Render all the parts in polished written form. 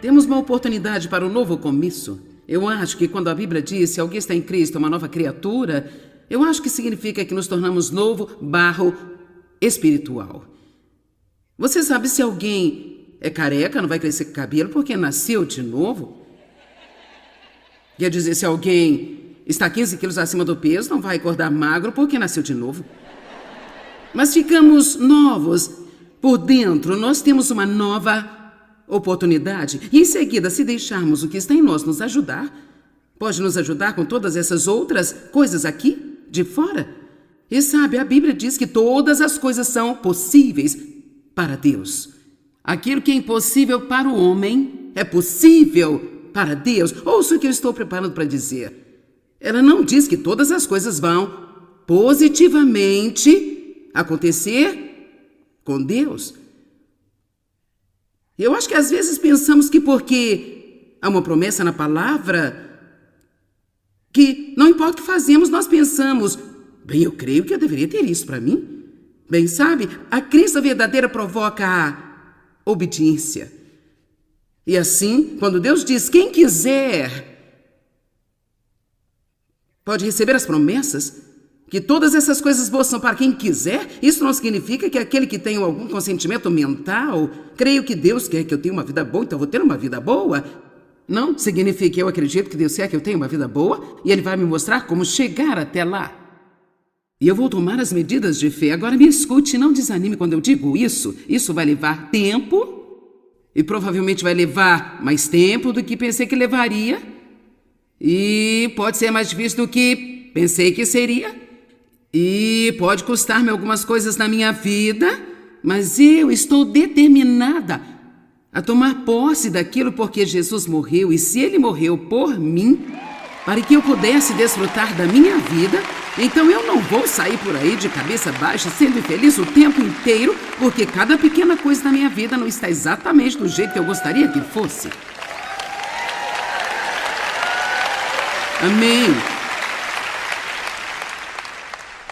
Temos uma oportunidade para um novo começo. Eu acho que quando a Bíblia diz que alguém está em Cristo, é uma nova criatura, eu acho que significa que nos tornamos novo barro espiritual. Você sabe, se alguém é careca, não vai crescer cabelo porque nasceu de novo? Quer dizer, se alguém está 15 quilos acima do peso, não vai acordar magro porque nasceu de novo. Mas ficamos novos por dentro, nós temos uma nova oportunidade. E em seguida, se deixarmos o que está em nós nos ajudar, pode nos ajudar com todas essas outras coisas aqui, de fora. E sabe, a Bíblia diz que todas as coisas são possíveis para Deus. Aquilo que é impossível para o homem é possível para Deus. Ouça o que eu estou preparando para dizer. Ela não diz que todas as coisas vão positivamente acontecer com Deus. Eu acho que às vezes pensamos que porque há uma promessa na palavra, que não importa o que fazemos, nós pensamos, bem, eu creio que eu deveria ter isso para mim. Bem, sabe, a crença verdadeira provoca a obediência. E assim, quando Deus diz, quem quiser pode receber as promessas, que todas essas coisas boas são para quem quiser, isso não significa que aquele que tem algum consentimento mental, creio que Deus quer que eu tenha uma vida boa, então eu vou ter uma vida boa. Não significa que eu acredito que Deus quer que eu tenha uma vida boa e Ele vai me mostrar como chegar até lá. E eu vou tomar as medidas de fé. Agora me escute, não desanime quando eu digo isso. Isso vai levar tempo e provavelmente vai levar mais tempo do que pensei que levaria. E pode ser mais difícil do que pensei que seria. E pode custar-me algumas coisas na minha vida, mas eu estou determinada a tomar posse daquilo porque Jesus morreu. E se Ele morreu por mim, para que eu pudesse desfrutar da minha vida, então eu não vou sair por aí de cabeça baixa, sendo infeliz o tempo inteiro, porque cada pequena coisa da minha vida não está exatamente do jeito que eu gostaria que fosse. Amém.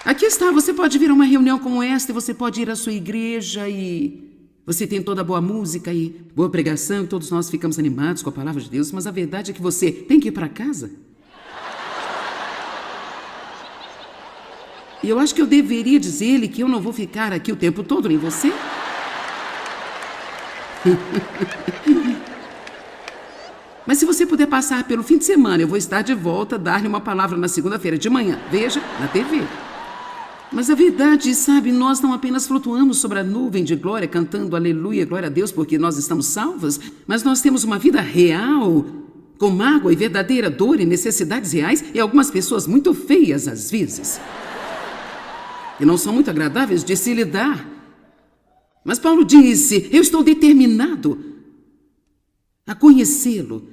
Aqui está, você pode vir a uma reunião como esta, e você pode ir à sua igreja e você tem toda a boa música e boa pregação, e todos nós ficamos animados com a palavra de Deus, mas a verdade é que você tem que ir para casa. E eu acho que eu deveria dizer-lhe que eu não vou ficar aqui o tempo todo, nem você. Mas se você puder passar pelo fim de semana, eu vou estar de volta, dar-lhe uma palavra na segunda-feira de manhã. Veja, na TV. Mas a verdade, sabe, nós não apenas flutuamos sobre a nuvem de glória, cantando aleluia, glória a Deus, porque nós estamos salvas, mas nós temos uma vida real, com mágoa e verdadeira dor e necessidades reais, e algumas pessoas muito feias às vezes. E não são muito agradáveis de se lidar. Mas Paulo disse, eu estou determinado a conhecê-lo,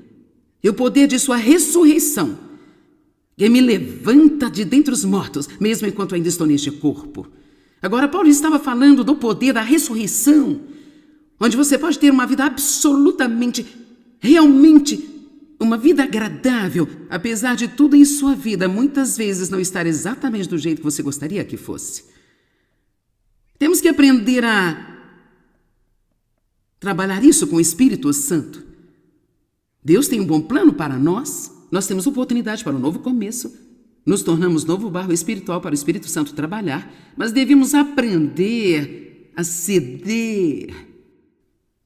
e o poder de sua ressurreição, que me levanta de dentre os mortos, mesmo enquanto ainda estou neste corpo. Agora, Paulo estava falando do poder da ressurreição, onde você pode ter uma vida absolutamente, realmente, uma vida agradável, apesar de tudo em sua vida, muitas vezes não estar exatamente do jeito que você gostaria que fosse. Temos que aprender a trabalhar isso com o Espírito Santo. Deus tem um bom plano para nós. Nós temos oportunidade para um novo começo. Nos tornamos novo barro espiritual para o Espírito Santo trabalhar, mas devemos aprender a ceder.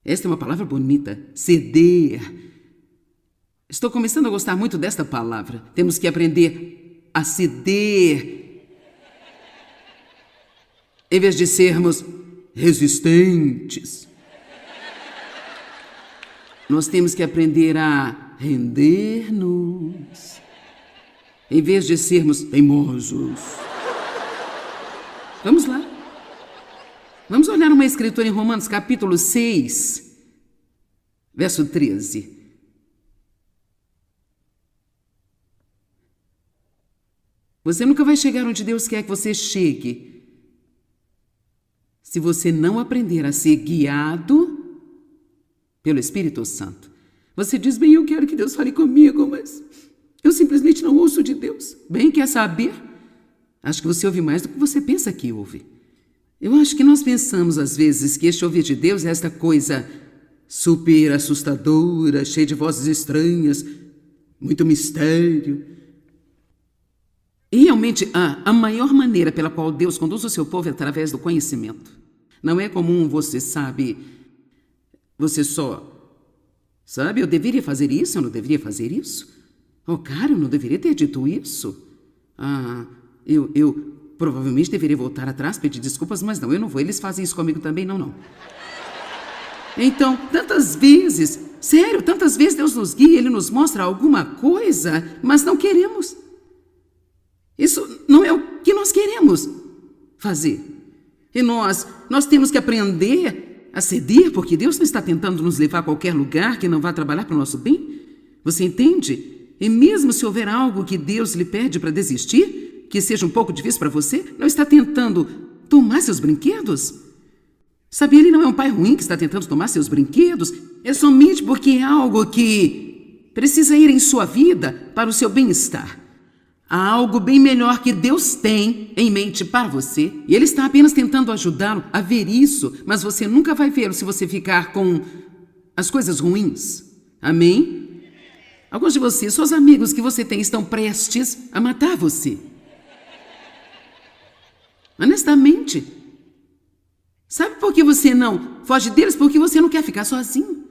Esta é uma palavra bonita, ceder. Estou começando a gostar muito desta palavra. Temos que aprender a ceder. Em vez de sermos resistentes, nós temos que aprender a render-nos, em vez de sermos teimosos. Vamos lá. Vamos olhar uma escritura em Romanos capítulo 6, verso 13. Você nunca vai chegar onde Deus quer que você chegue se você não aprender a ser guiado pelo Espírito Santo. Você diz, bem, eu quero que Deus fale comigo, mas eu simplesmente não ouço de Deus. Bem, quer saber? Acho que você ouve mais do que você pensa que ouve. Eu acho que nós pensamos, às vezes, que este ouvir de Deus é esta coisa super assustadora, cheia de vozes estranhas, muito mistério. E realmente, a maior maneira pela qual Deus conduz o seu povo é através do conhecimento. Não é comum, você sabe, você só... Sabe, eu deveria fazer isso, eu não deveria fazer isso? Oh, cara, eu não deveria ter dito isso. Eu provavelmente deveria voltar atrás, pedir desculpas, mas não, eu não vou. Eles fazem isso comigo também, não. Então, tantas vezes, sério, tantas vezes Deus nos guia, Ele nos mostra alguma coisa, mas não queremos. Isso não é o que nós queremos fazer. E nós temos que aprender a ceder, porque Deus não está tentando nos levar a qualquer lugar que não vá trabalhar para o nosso bem. Você entende? E mesmo se houver algo que Deus lhe pede para desistir, que seja um pouco difícil para você, não está tentando tomar seus brinquedos? Sabe, Ele não é um pai ruim que está tentando tomar seus brinquedos. É somente porque é algo que precisa ir em sua vida para o seu bem-estar. Há algo bem melhor que Deus tem em mente para você, e Ele está apenas tentando ajudá-lo a ver isso, mas você nunca vai vê-lo se você ficar com as coisas ruins. Amém? Alguns de vocês, seus amigos que você tem, estão prestes a matar você. Honestamente. Sabe por que você não foge deles? Porque você não quer ficar sozinho.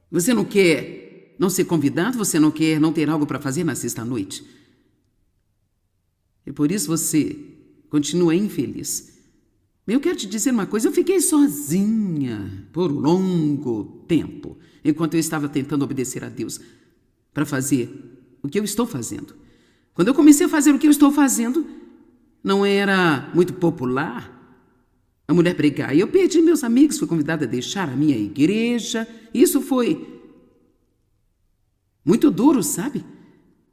Você não quer não ser convidado, você não quer não ter algo para fazer na sexta-noite. E por isso você continua infeliz. Eu quero te dizer uma coisa, eu fiquei sozinha por um longo tempo, enquanto eu estava tentando obedecer a Deus para fazer o que eu estou fazendo. Quando eu comecei a fazer o que eu estou fazendo, não era muito popular a mulher pregar. E eu perdi meus amigos, fui convidada a deixar a minha igreja. Isso foi muito duro, sabe?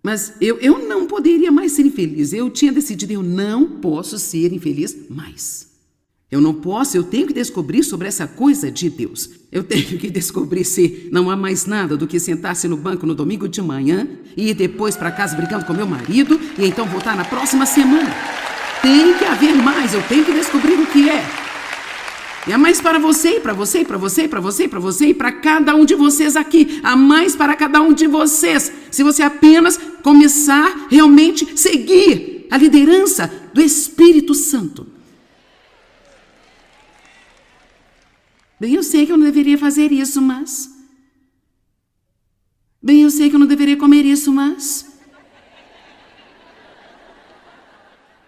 Mas eu não poderia mais ser infeliz. Eu tinha decidido, eu não posso ser infeliz mais. Eu não posso, eu tenho que descobrir sobre essa coisa de Deus. Eu tenho que descobrir se não há mais nada do que sentar-se no banco no domingo de manhã e ir depois para casa brigando com meu marido e então voltar na próxima semana. Tem que haver mais, eu tenho que descobrir o que é. E há mais para você, para você, para você, para você, para você e para cada um de vocês aqui. Há mais para cada um de vocês. Se você apenas começar realmente a seguir a liderança do Espírito Santo. Bem, eu sei que eu não deveria fazer isso, mas... Bem, eu sei que eu não deveria comer isso, mas...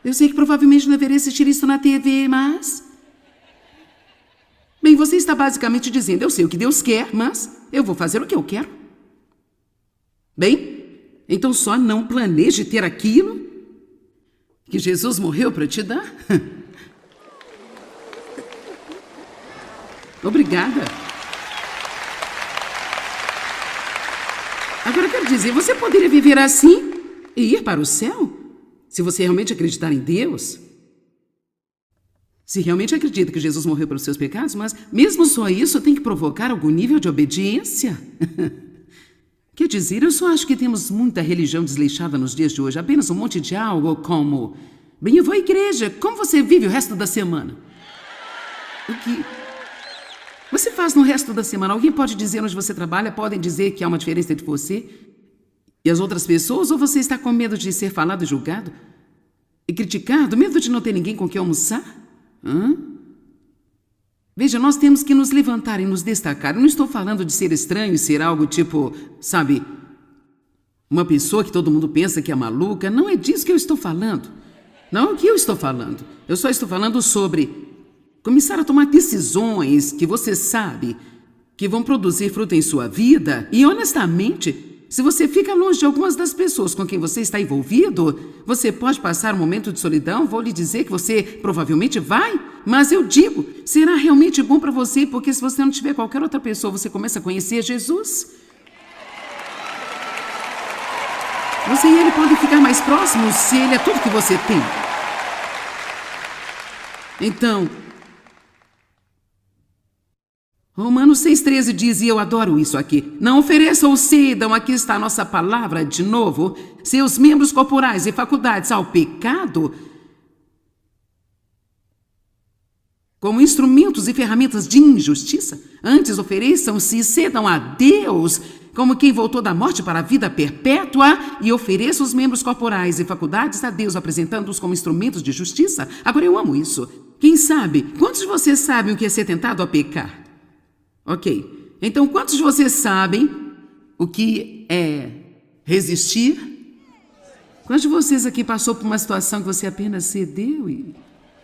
Eu sei que provavelmente não deveria assistir isso na TV, mas... Bem, você está basicamente dizendo, eu sei o que Deus quer, mas eu vou fazer o que eu quero. Bem, então só não planeje ter aquilo que Jesus morreu para te dar. Obrigada. Agora eu quero dizer, você poderia viver assim e ir para o céu? Se você realmente acreditar em Deus... Se realmente acredita que Jesus morreu pelos seus pecados, mas mesmo só isso tem que provocar algum nível de obediência. Quer dizer, eu só acho que temos muita religião desleixada nos dias de hoje, apenas um monte de algo como... Bem, eu vou à igreja, como você vive o resto da semana? O que você faz no resto da semana? Alguém pode dizer onde você trabalha, podem dizer que há uma diferença entre você e as outras pessoas, ou você está com medo de ser falado e julgado? E criticado, medo de não ter ninguém com quem almoçar? Veja, nós temos que nos levantar e nos destacar. Eu não estou falando de ser estranho e ser algo tipo, sabe, uma pessoa que todo mundo pensa que é maluca. Não é disso que eu estou falando. Não é o que eu estou falando. Eu só estou falando sobre começar a tomar decisões que você sabe que vão produzir fruto em sua vida. E honestamente, se você fica longe de algumas das pessoas com quem você está envolvido, você pode passar um momento de solidão. Vou lhe dizer que você provavelmente vai, mas eu digo, será realmente bom para você, porque se você não tiver qualquer outra pessoa, você começa a conhecer Jesus. Você e ele podem ficar mais próximos se ele é tudo que você tem. Então, Romanos 6,13 diz, e eu adoro isso aqui, não ofereçam ou cedam, aqui está a nossa palavra de novo, seus membros corporais e faculdades ao pecado, como instrumentos e ferramentas de injustiça. Antes ofereçam-se e cedam a Deus como quem voltou da morte para a vida perpétua e ofereça os membros corporais e faculdades a Deus, apresentando-os como instrumentos de justiça. Agora, eu amo isso. Quem sabe? Quantos de vocês sabem o que é ser tentado a pecar? Ok. Então, quantos de vocês sabem o que é resistir? Quantos de vocês aqui passou por uma situação que você apenas cedeu e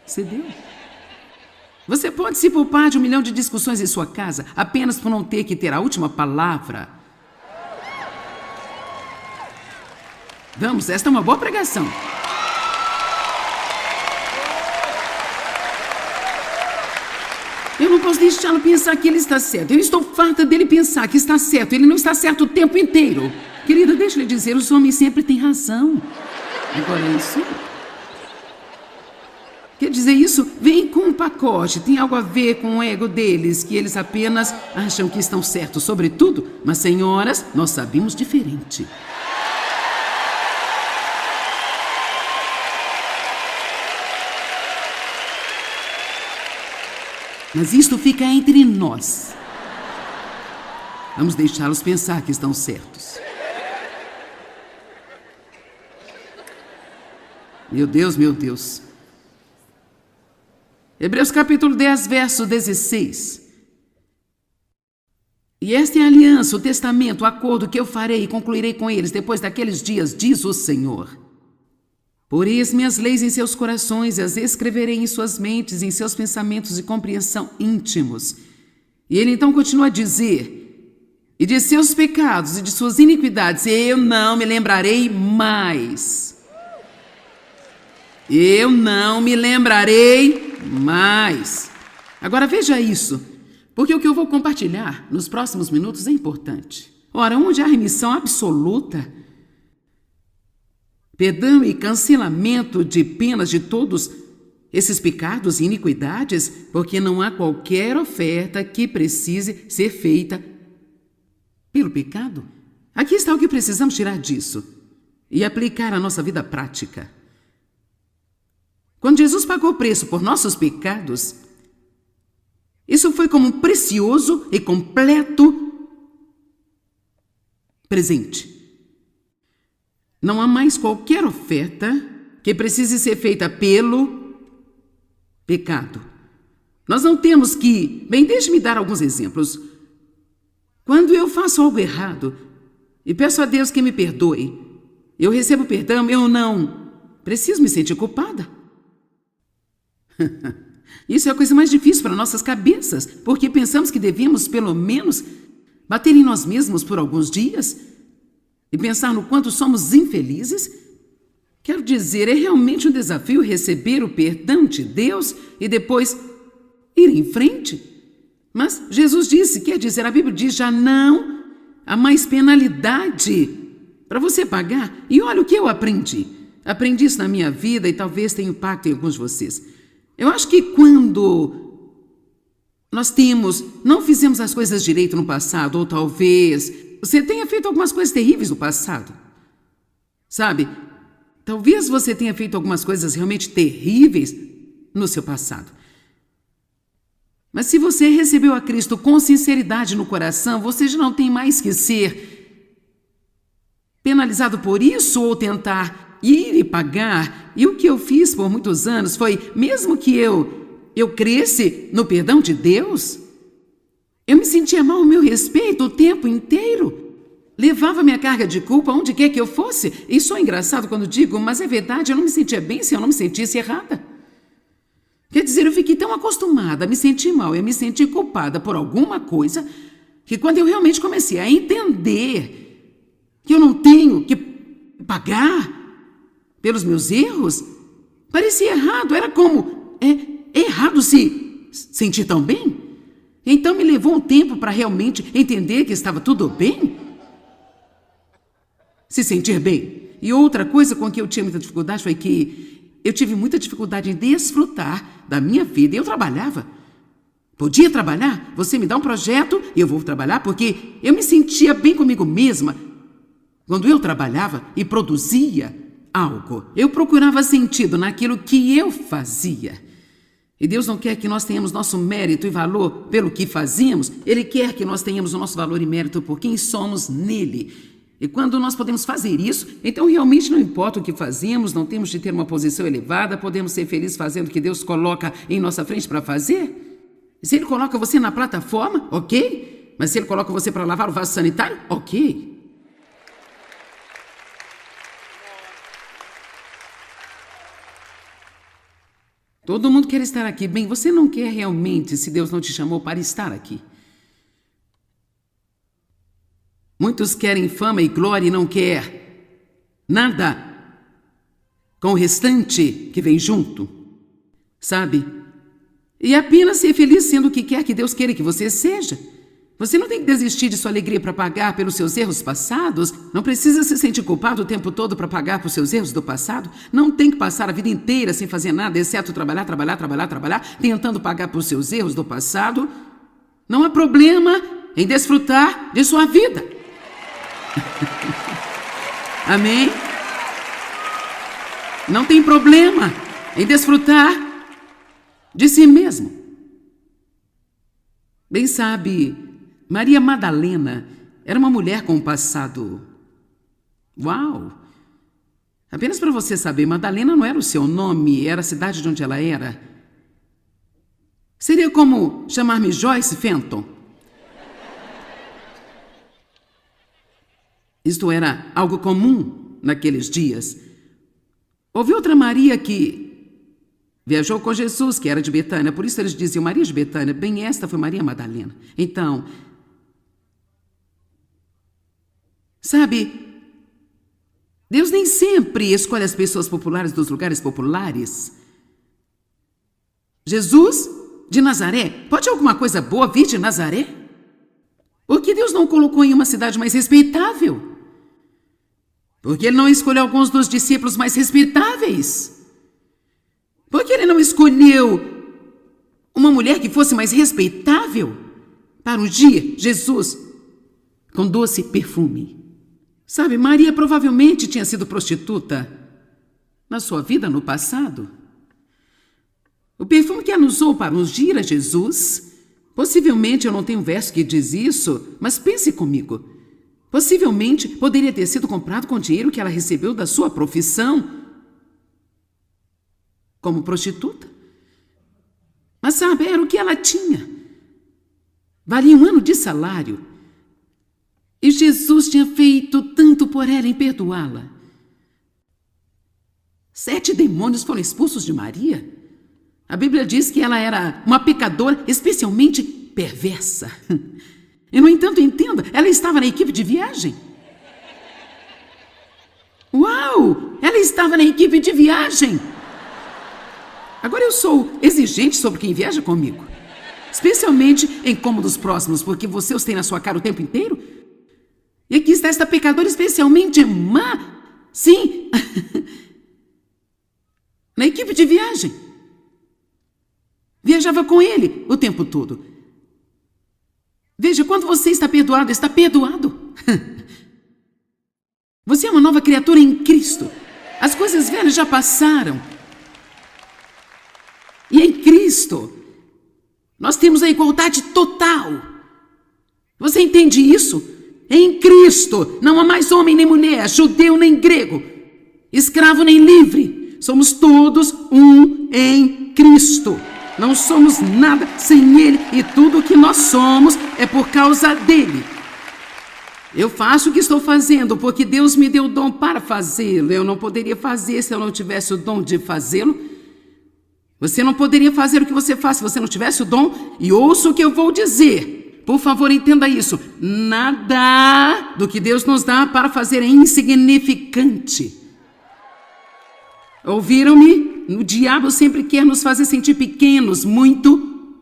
cedeu? Você pode se poupar de 1 milhão de discussões em sua casa apenas por não ter que ter a última palavra. Vamos, esta é uma boa pregação. Eu não posso deixá-lo pensar que ele está certo. Eu estou farta dele pensar que está certo. Ele não está certo o tempo inteiro. Querida, deixa eu lhe dizer, os homens sempre têm razão. Agora, isso... Quer dizer, isso vem com um pacote. Tem algo a ver com o ego deles, que eles apenas acham que estão certos sobre tudo. Mas, senhoras, nós sabemos diferente. Mas isto fica entre nós. Vamos deixá-los pensar que estão certos. Meu Deus, meu Deus. Hebreus capítulo 10, verso 16. E esta é a aliança, o testamento, o acordo que eu farei e concluirei com eles depois daqueles dias, diz o Senhor. Porei as minhas leis em seus corações e as escreverei em suas mentes, em seus pensamentos de compreensão íntimos. E ele então continua a dizer, e de seus pecados e de suas iniquidades eu não me lembrarei mais. Eu não me lembrarei mais. Agora veja isso, porque o que eu vou compartilhar nos próximos minutos é importante. Ora, onde há remissão absoluta, perdão e cancelamento de penas de todos esses pecados e iniquidades, porque não há qualquer oferta que precise ser feita pelo pecado. Aqui está o que precisamos tirar disso e aplicar à nossa vida prática. Quando Jesus pagou o preço por nossos pecados, isso foi como um precioso e completo presente. Não há mais qualquer oferta que precise ser feita pelo pecado. Nós não temos que... Bem, deixe-me dar alguns exemplos. Quando eu faço algo errado e peço a Deus que me perdoe, eu recebo perdão, eu não preciso me sentir culpada. Isso é a coisa mais difícil para nossas cabeças, porque pensamos que devemos, pelo menos, bater em nós mesmos por alguns dias e pensar no quanto somos infelizes. Quero dizer, é realmente um desafio receber o perdão de Deus e depois ir em frente. Mas Jesus disse, quer dizer, a Bíblia diz, já não há mais penalidade para você pagar. E olha o que eu aprendi. Aprendi isso na minha vida e talvez tenha impacto em alguns de vocês. Eu acho que quando nós não fizemos as coisas direito no passado, ou talvez você tenha feito algumas coisas terríveis no passado, sabe? Talvez você tenha feito algumas coisas realmente terríveis no seu passado. Mas se você recebeu a Cristo com sinceridade no coração, você já não tem mais que ser penalizado por isso ou tentar ir e pagar. E o que eu fiz por muitos anos foi, mesmo que eu cresce no perdão de Deus, eu me sentia mal ao meu respeito o tempo inteiro. Levava minha carga de culpa onde quer que eu fosse. E sou engraçado quando digo, mas é verdade, eu não me sentia bem se eu não me sentisse errada. Quer dizer, eu fiquei tão acostumada a me sentir mal e a me sentir culpada por alguma coisa, que quando eu realmente comecei a entender que eu não tenho que pagar pelos meus erros, parecia errado. Era como, é errado se sentir tão bem? Então me levou um tempo para realmente entender que estava tudo bem. Se sentir bem. E outra coisa com que eu tinha muita dificuldade foi que eu tive muita dificuldade em desfrutar da minha vida. Eu trabalhava. Podia trabalhar? Você me dá um projeto e eu vou trabalhar, porque eu me sentia bem comigo mesma. Quando eu trabalhava e produzia algo, eu procurava sentido naquilo que eu fazia. E Deus não quer que nós tenhamos nosso mérito e valor pelo que fazemos. Ele quer que nós tenhamos o nosso valor e mérito por quem somos nele. E quando nós podemos fazer isso, então realmente não importa o que fazemos, não temos de ter uma posição elevada, podemos ser felizes fazendo o que Deus coloca em nossa frente para fazer. Se Ele coloca você na plataforma, ok. Mas se Ele coloca você para lavar o vaso sanitário, ok. Todo mundo quer estar aqui. Bem, você não quer realmente se Deus não te chamou para estar aqui. Muitos querem fama e glória e não quer nada com o restante que vem junto, sabe? E apenas ser feliz sendo o que quer que Deus queira que você seja. Você não tem que desistir de sua alegria para pagar pelos seus erros passados. Não precisa se sentir culpado o tempo todo para pagar por seus erros do passado. Não tem que passar a vida inteira sem fazer nada, exceto trabalhar, tentando pagar por seus erros do passado. Não há problema em desfrutar de sua vida. Amém? Não tem problema em desfrutar de si mesmo. Bem sabe, Maria Madalena era uma mulher com um passado. Uau! Apenas para você saber, Madalena não era o seu nome, era a cidade de onde ela era. Seria como chamar-me Joyce Fenton. Isto era algo comum naqueles dias. Houve outra Maria que viajou com Jesus, que era de Betânia. Por isso eles diziam Maria de Betânia. Bem, esta foi Maria Madalena. Então, sabe, Deus nem sempre escolhe as pessoas populares dos lugares populares. Jesus de Nazaré, pode alguma coisa boa vir de Nazaré? Por que Deus não colocou em uma cidade mais respeitável? Por que Ele não escolheu alguns dos discípulos mais respeitáveis? Por que Ele não escolheu uma mulher que fosse mais respeitável para ungir Jesus com doce perfume? Sabe, Maria provavelmente tinha sido prostituta na sua vida no passado. O perfume que ela usou para ungir a Jesus, possivelmente, eu não tenho um verso que diz isso, mas pense comigo. Possivelmente poderia ter sido comprado com dinheiro que ela recebeu da sua profissão como prostituta. Mas sabe, era o que ela tinha. Valia um ano de salário. E Jesus tinha feito tanto por ela em perdoá-la. 7 demônios foram expulsos de Maria. A Bíblia diz que ela era uma pecadora especialmente perversa. E, no entanto, entenda, ela estava na equipe de viagem. Uau! Ela estava na equipe de viagem. Agora eu sou exigente sobre quem viaja comigo. Especialmente em cômodos próximos, porque você os tem na sua cara o tempo inteiro. E aqui está esta pecadora especialmente má. Sim. Na equipe de viagem. Viajava com ele o tempo todo. Veja, quando você está perdoado, está perdoado. Você é uma nova criatura em Cristo. As coisas velhas já passaram. E em Cristo, nós temos a igualdade total. Você entende isso? Em Cristo, não há mais homem nem mulher, judeu nem grego, escravo nem livre. Somos todos um em Cristo. Não somos nada sem Ele e tudo o que nós somos é por causa dEle. Eu faço o que estou fazendo porque Deus me deu o dom para fazê-lo. Eu não poderia fazer se eu não tivesse o dom de fazê-lo. Você não poderia fazer o que você faz se você não tivesse o dom. E ouça o que eu vou dizer. Por favor, entenda isso. Nada do que Deus nos dá para fazer é insignificante. Ouviram-me? O diabo sempre quer nos fazer sentir pequenos, muito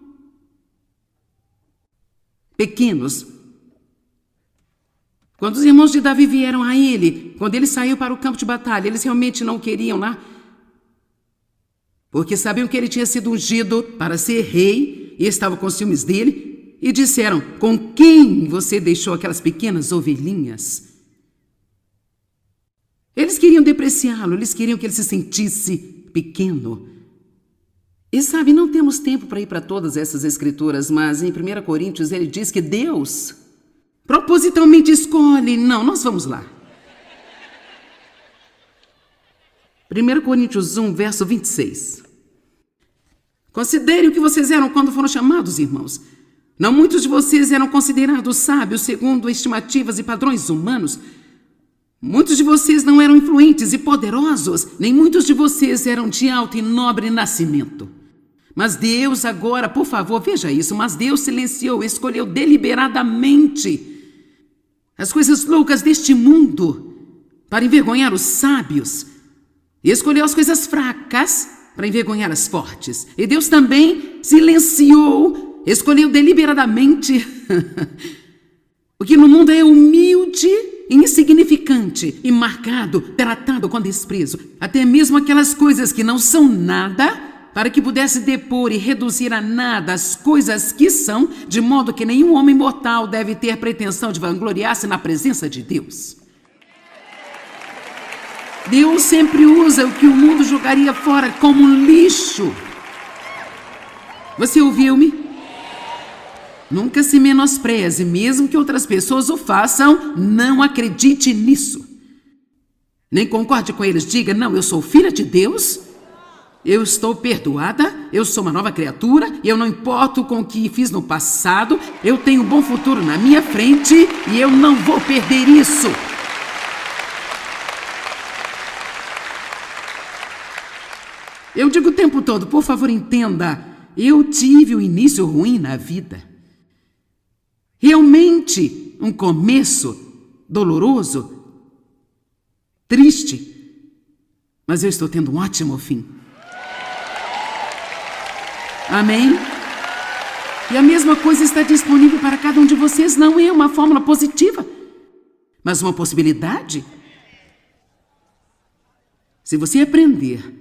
pequenos. Quando os irmãos de Davi vieram a ele, quando ele saiu para o campo de batalha, eles realmente não queriam lá, porque sabiam que ele tinha sido ungido para ser rei e estavam com ciúmes dele, e disseram: com quem você deixou aquelas pequenas ovelhinhas? Eles queriam depreciá-lo, eles queriam que ele se sentisse pequeno. E sabe, não temos tempo para ir para todas essas escrituras, mas em 1 Coríntios ele diz que Deus propositalmente escolhe. Não, nós vamos lá. 1 Coríntios 1, verso 26. Considere o que vocês eram quando foram chamados, irmãos. Não muitos de vocês eram considerados sábios segundo estimativas e padrões humanos. Muitos de vocês não eram influentes e poderosos, nem muitos de vocês eram de alto e nobre nascimento. Mas Deus agora, por favor, veja isso, mas Deus silenciou, escolheu deliberadamente as coisas loucas deste mundo para envergonhar os sábios. E escolheu as coisas fracas para envergonhar as fortes. E Deus também silenciou, escolheu deliberadamente o que no mundo é humilde, insignificante e marcado, tratado com desprezo. Até mesmo aquelas coisas que não são nada, para que pudesse depor e reduzir a nada as coisas que são, de modo que nenhum homem mortal deve ter pretensão de vangloriar-se na presença de Deus. Deus sempre usa o que o mundo jogaria fora como um lixo. Você ouviu-me? Nunca se menospreze, mesmo que outras pessoas o façam, não acredite nisso. Nem concorde com eles, diga, não, eu sou filha de Deus, eu estou perdoada, eu sou uma nova criatura, eu não importo com o que fiz no passado, eu tenho um bom futuro na minha frente e eu não vou perder isso. Eu digo o tempo todo, por favor, entenda, eu tive um início ruim na vida. Realmente um começo doloroso, triste, mas eu estou tendo um ótimo fim. Amém? E a mesma coisa está disponível para cada um de vocês, não é uma fórmula positiva, mas uma possibilidade. Se você aprender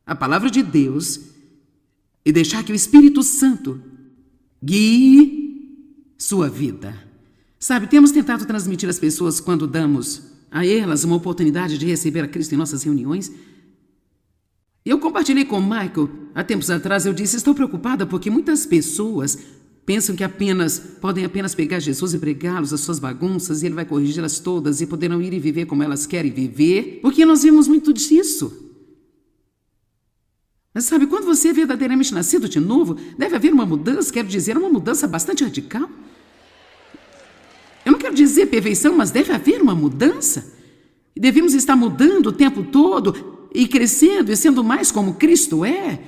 a palavra de Deus e deixar que o Espírito Santo guie sua vida. Sabe, temos tentado transmitir às pessoas quando damos a elas uma oportunidade de receber a Cristo em nossas reuniões. Eu compartilhei com o Michael, há tempos atrás, eu disse, estou preocupada porque muitas pessoas pensam que podem apenas pegar Jesus e pregá-los as suas bagunças e ele vai corrigi-las todas e poderão ir e viver como elas querem viver, porque nós vimos muito disso. Mas sabe, quando você é verdadeiramente nascido de novo, deve haver uma mudança, quero dizer, uma mudança bastante radical. Eu não quero dizer perfeição, mas deve haver uma mudança. E devemos estar mudando o tempo todo e crescendo e sendo mais como Cristo é.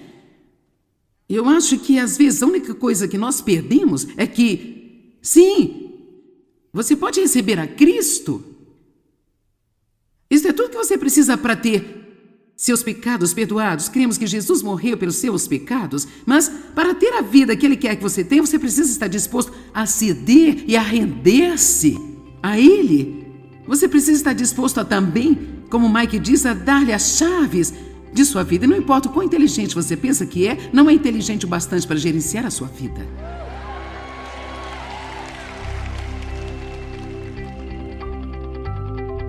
Eu acho que, às vezes, a única coisa que nós perdemos é que, sim, você pode receber a Cristo. Isso é tudo que você precisa para ter seus pecados perdoados. Cremos que Jesus morreu pelos seus pecados, mas para ter a vida que Ele quer que você tenha, você precisa estar disposto a ceder e a render-se a Ele. Você precisa estar disposto a também, como Mike diz, a dar-lhe as chaves de sua vida. E não importa o quão inteligente você pensa que é, não é inteligente o bastante para gerenciar a sua vida.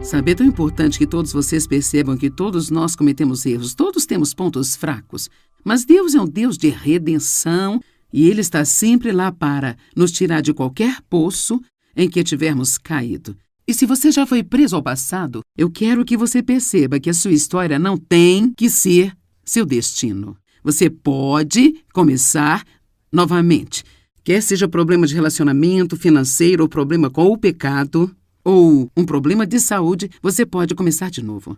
Sabe, é tão importante que todos vocês percebam que todos nós cometemos erros, todos temos pontos fracos, mas Deus é um Deus de redenção e Ele está sempre lá para nos tirar de qualquer poço em que tivermos caído. E se você já foi preso ao passado, eu quero que você perceba que a sua história não tem que ser seu destino. Você pode começar novamente, quer seja problema de relacionamento, financeiro ou problema com o pecado, ou um problema de saúde, você pode começar de novo.